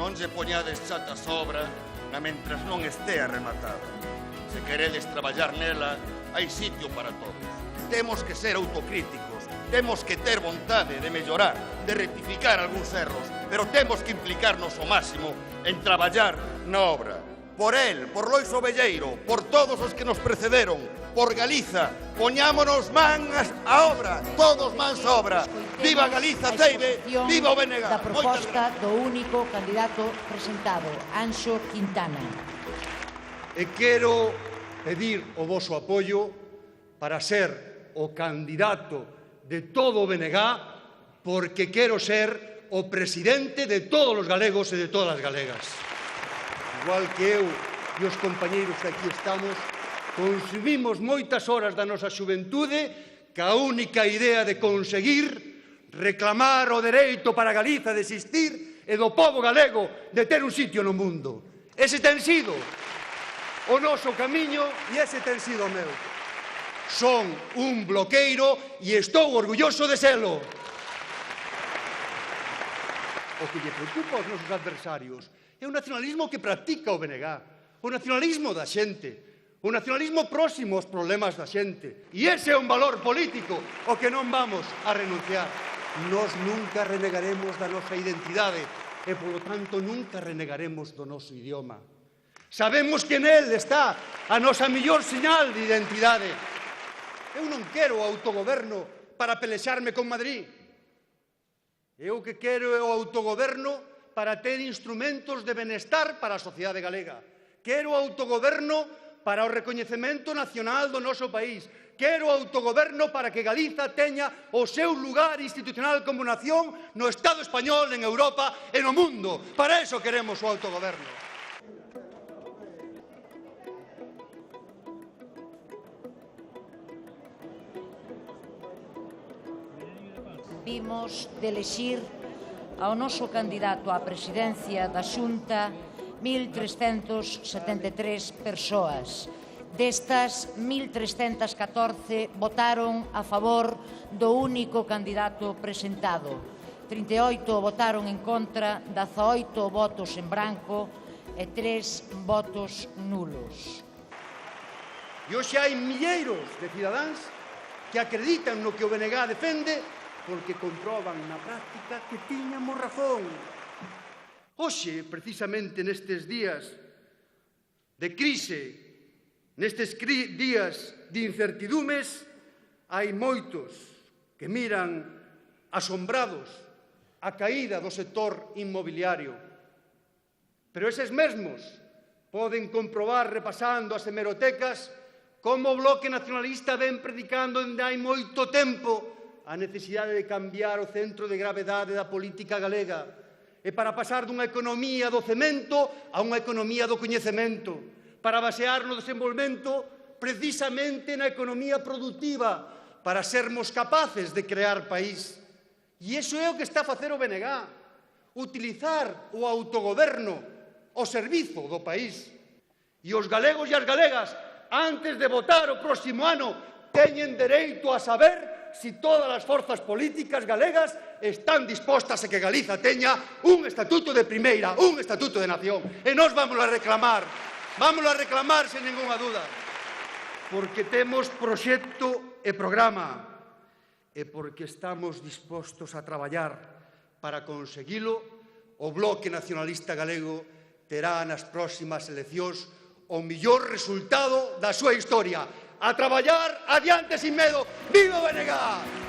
non lle poñades chata sobra na mentras non estea rematada. Se queredes traballar nela, hai sitio para todos. Temos que ser autocríticos, temos que ter vontade de mellorar, de rectificar algúns erros, pero temos que implicarnos ao máximo en traballar na obra. Por el, por Lois Ovelleiro, por todos os que nos precederon, por Galiza, poñámonos mans á obra, todos mans á obra. Viva Galiza, Ceibe, viva o BNG. Da proposta do único candidato presentado, Anxo Quintana. E quero pedir o voso apoio para ser o candidato de todo o BNG, porque quero ser o presidente de todos os galegos e de todas as galegas. Igual que eu e os compañeiros que aquí estamos, consumimos moitas horas da nosa xuventude ca única idea de conseguir reclamar o dereito para Galiza de existir e do pobo galego de ter un sitio no mundo. Ese ten sido o noso camiño e ese ten sido o meu. Son un bloqueiro e estou orgulloso de selo. O que lle preocupa aos nosos adversarios é o nacionalismo que practica o BNG, o nacionalismo da xente, o nacionalismo próximo aos problemas da xente. E ese é un valor político o que non vamos a renunciar. Nós nunca renegaremos da nosa identidade e, polo tanto, nunca renegaremos do noso idioma. Sabemos que nel está a nosa mellor señal de identidade. Eu non quero o autogoberno para pelexarme con Madrid. Eu que quero é o autogoberno para ter instrumentos de benestar para a sociedade galega. Quero autogoberno para o recoñecemento nacional do noso país. Quero autogoberno para que Galiza teña o seu lugar institucional como nación no Estado español, en Europa e no mundo. Para iso queremos o autogoberno. Vimos de elexir ao noso candidato á presidencia da Xunta 1.373 persoas. Destas, 1.314 votaron a favor do único candidato presentado. 38 votaron en contra, 18 votos en branco e 3 votos nulos. E hoxe hai milleiros de cidadáns que acreditan no que o BNG defende porque comproban na práctica que tiñamos razón. Hoxe, precisamente nestes días de crise, nestes días de incertidumes, hai moitos que miran asombrados a caída do sector inmobiliario. Pero eses mesmos poden comprobar, repasando as hemerotecas, como o Bloque Nacionalista ven predicando dende hai moito tempo a necesidade de cambiar o centro de gravedade da política galega e para pasar dunha economía do cemento a unha economía do coñecemento, para basear no desenvolvemento precisamente na economía productiva, para sermos capaces de crear país. E iso é o que está a facer o BNG, utilizar o autogoberno ao servizo do país. E os galegos e as galegas, antes de votar o próximo ano, teñen dereito a saber si todas as forzas políticas galegas están dispostas a que Galiza teña un estatuto de primeira, un estatuto de nación. E nós vamos a reclamar sen ninguna duda, porque temos proxecto e programa, e porque estamos dispostos a traballar para conseguilo. O Bloque Nacionalista Galego terá nas próximas eleccións o mellor resultado da súa historia. A traballar adiante sin medo. ¡Viva o BNG!